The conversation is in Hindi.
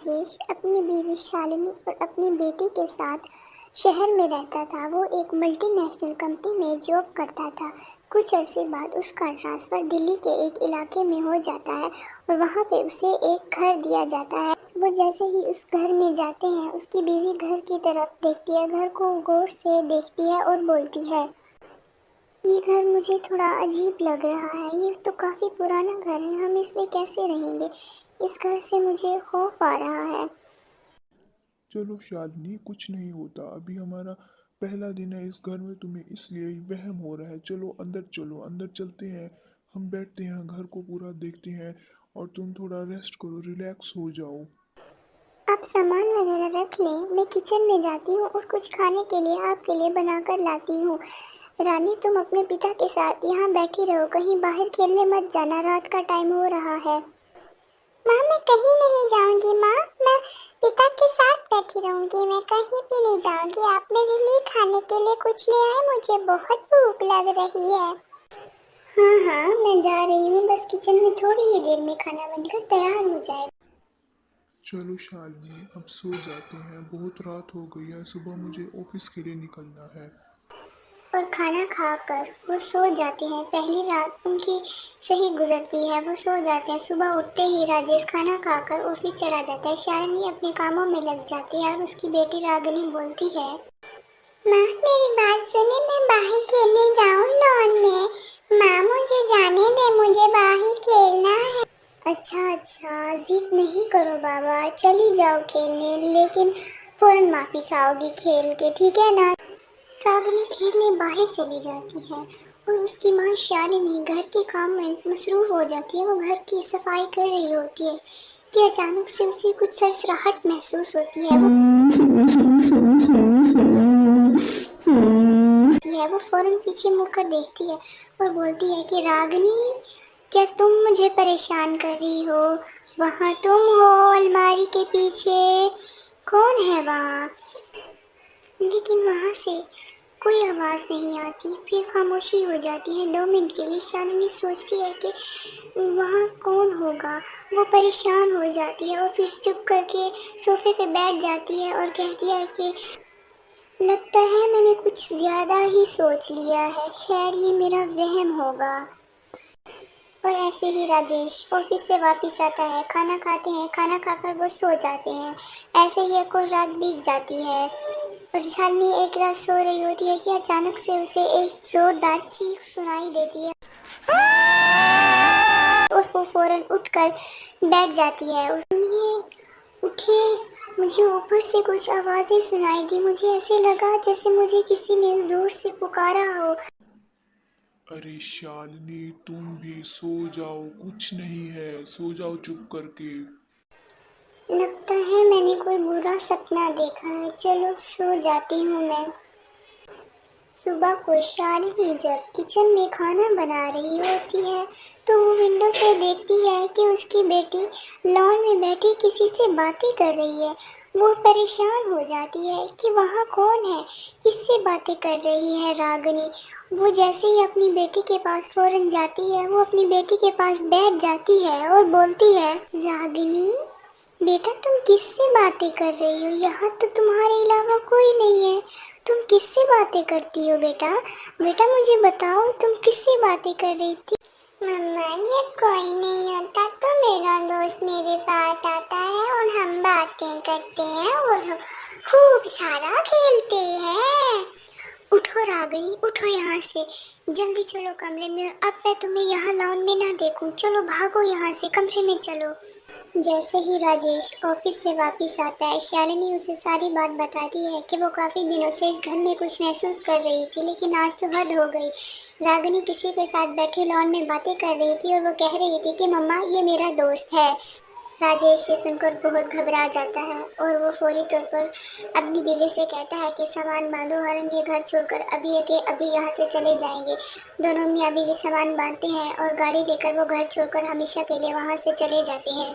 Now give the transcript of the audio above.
राजेश अपनी बीवी शालिनी और अपनी बेटी के साथ शहर में रहता था। वो एक मल्टीनेशनल कंपनी में जॉब करता था। कुछ अरसे बाद उसका ट्रांसफ़र दिल्ली के एक इलाके में हो जाता है और वहाँ पे उसे एक घर दिया जाता है। वो जैसे ही उस घर में जाते हैं, उसकी बीवी घर की तरफ देखती है, घर को गौर से देखती है और बोलती है, ये घर मुझे थोड़ा अजीब लग रहा है। ये तो काफ़ी पुराना घर है, हम इसमें कैसे रहेंगे? इस घर से मुझे खौफ आ रहा है। चलो शालिनी, कुछ नहीं होता। अभी हमारा पहला दिन है इस घर में, तुम्हें इसलिए वहम हो रहा है। चलो अंदर चलो, अंदर चलते हैं। हम बैठते हैं, घर को पूरा देखते हैं और तुम थोड़ा रेस्ट करो, रिलैक्स हो जाओ। आप सामान वगैरह रख लें, मैं किचन में जाती हूँ और कुछ खाने के लिए आपके लिए बनाकर लाती हूँ। रानी, तुम अपने पिता के साथ यहाँ बैठी रहो, कहीं बाहर खेलने मत जाना, रात का टाइम हो रहा है। माँ, मैं कहीं नहीं जाऊंगी माँ, मैं पिता के साथ बैठी रहूंगी, मैं कहीं भी नहीं जाऊंगी। आप मेरे लिए खाने के लिए कुछ ले आए, मुझे बहुत भूख लग रही है। हाँ हाँ, मैं जा रही हूँ, बस किचन में थोड़ी ही देर में खाना बनकर तैयार हो जाएगा। चलो शालिनी, अब सो जाते हैं, बहुत रात हो गई है, सुबह मुझे ऑफिस के लिए निकलना है। और खाना खाकर वो सो जाते हैं। पहली रात उनकी सही गुजरती है, वो सो जाते हैं। सुबह उठते ही राजेश खाना खाकर ऑफिस चला जाता है। शालिनी अपने कामों में लग जाती है और उसकी बेटी रागिनी बोलती है, माँ मेरी बात सुने, मैं बाहर खेलने जाऊँ लॉन में? माँ मुझे जाने दे, मुझे बाहर खेलना है। अच्छा अच्छा, जिद नहीं करो बाबा, चली जाओ खेलने, लेकिन फौरन वापिस आओगी खेल के, ठीक है ना? रागिनी खेलने बाहर चली जाती है और उसकी माँ शालिनी घर के काम में मसरूफ हो जाती है। वो घर की सफाई कर रही होती है कि अचानक से उसे कुछ सरसराहट महसूस होती है। वो फौरन पीछे मुड़कर देखती है और बोलती है कि रागिनी, क्या तुम मुझे परेशान कर रही हो? वहाँ तुम हो, अलमारी के पीछे। कौन है वहाँ? लेकिन वहाँ से कोई आवाज़ नहीं आती। फिर खामोशी हो जाती है। 2 मिनट के लिए शालिनी सोचती है कि वहाँ कौन होगा। वो परेशान हो जाती है और फिर चुप करके सोफे पे बैठ जाती है और कहती है कि लगता है मैंने कुछ ज़्यादा ही सोच लिया है, खैर ये मेरा वहम होगा। और ऐसे ही राजेश ऑफिस से वापस आता है, खाना खाते हैं, खाना खाकर वो सो जाते हैं। ऐसे ही एक और रात बीत जाती है और शालिनी एक रात सो रही होती है कि अचानक से उसे एक जोरदार चीख सुनाई देती है और वो फौरन उठकर बैठ जाती है। उसने उठे, मुझे ऊपर से कुछ आवाज़ें सुनाई दी। मुझे ऐसे लगा जैसे मुझे किसी ने जोर से पुकारा हो। अरे शालिनी, तुम भी सो जाओ, कुछ नहीं है, सो जाओ चुप करके। लगता है मैंने कोई बुरा सपना देखा है, चलो सो जाती हूँ मैं। सुबह को शालिनी जब किचन में खाना बना रही होती है तो वो विंडो से देखती है कि उसकी बेटी लॉन में बैठी किसी से बातें कर रही है। वो परेशान हो जाती है कि वहाँ कौन है, किससे बातें कर रही है रागिनी। वो जैसे ही अपनी बेटी के पास फौरन जाती है, वो अपनी बेटी के पास बैठ जाती है और बोलती है, रागिनी बेटा तुम किससे बातें कर रही हो? यहाँ तो तुम्हारे अलावा कोई नहीं है, तुम किससे बातें करती हो बेटा? बेटा मुझे बताओ, तुम किससे बातें कर रही थी? मम्मा, जब कोई नहीं होता तो मेरा दोस्त मेरे पास आता है और हम बातें करते हैं और हम खूब सारा खेलते हैं। उठो रागिनी, उठो यहाँ से, जल्दी चलो कमरे में। और अब मैं तुम्हें यहाँ लॉन में ना देखूं, चलो भागो यहाँ से, कमरे में चलो। जैसे ही राजेश ऑफिस से वापस आता है, शालिनी उसे सारी बात बताती है कि वो काफ़ी दिनों से इस घर में कुछ महसूस कर रही थी, लेकिन आज तो हद हो गई। रागिनी किसी के साथ बैठे लॉन में बातें कर रही थी और वो कह रही थी कि मम्मा ये मेरा दोस्त है। राजेश ये सुनकर बहुत घबरा जाता है और वो फौरी तौर पर अपनी बीवी से कहता है कि सामान बांधो और हम ये घर छोड़कर अभी के अभी यहाँ से चले जाएंगे। दोनों मियाँ बीवी सामान बांधते हैं और गाड़ी लेकर वो घर छोड़कर हमेशा के लिए वहाँ से चले जाते हैं।